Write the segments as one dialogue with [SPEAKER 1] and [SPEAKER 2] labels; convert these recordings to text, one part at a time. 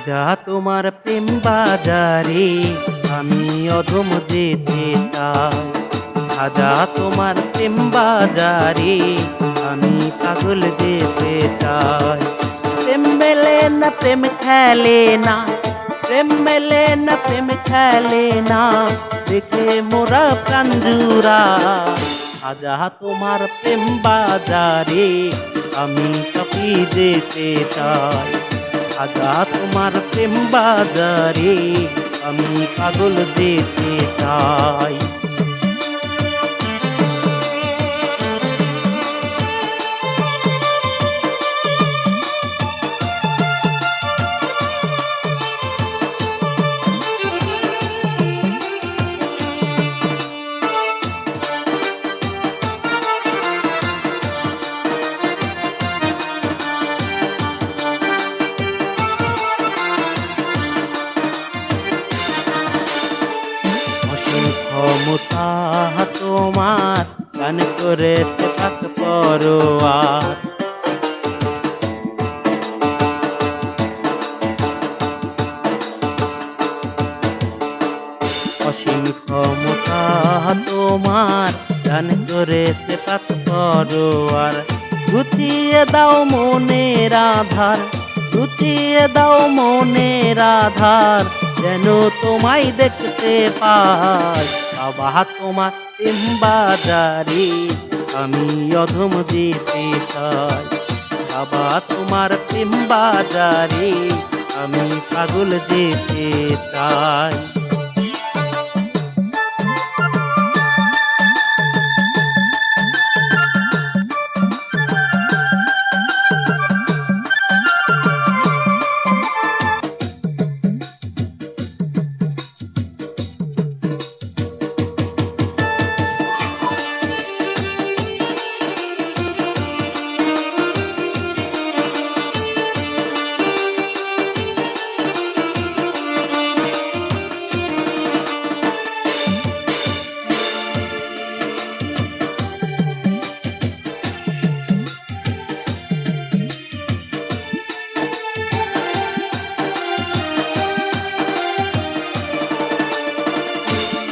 [SPEAKER 1] খাজা তোমার প্রেম বাজারে আমি অধম যেতে চাই। খাজা তোমার প্রেম বাজারে আমি পাগল যেতে চাই। প্রেম মেলে না প্রেম খেলে না, প্রেম মেলে না প্রেম খেলে না, দেখে মোরা প্রাণ জুড়ায়। খাজা তোমার প্রেম বাজারে আমি কাঁপি যেতে চাই। খাজা তোমার প্রেম বাজারে আমি পাগল যেতে চাই। ক্ষমতা তোমার গান করেছে পাক পরোয়ার। অসীম ক্ষমতা তোমার গান করেছে পাক পরোয়ার। ঘুচিয়ে দাও মনের আধার, ঘুচিয়ে দাও মনের আধার, যেন তোমায় দেখতে পাই। বাবা তোমার প্রেম বাজারে আমি অধম যেতে চাই। বাবা তোমার প্রেম বাজারে আমি পাগল যেতে চাই।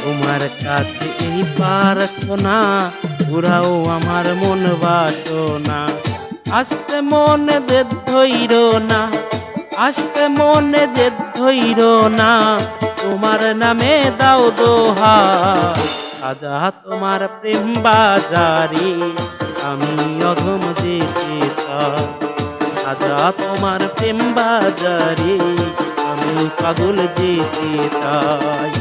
[SPEAKER 1] তোমার কাছে এই প্রার্থনা, পুরাও আমার মন বাসনা। আসতে মনে যে ধৈর না, আসতে মনে যে ধৈর না, তোমার নামে দাও দোহাই। খাজা তোমার প্রেম বাজারে আমি অধম যেতে চাই। খাজা তোমার প্রেম বাজারে আমি পাগল যেতে চাই।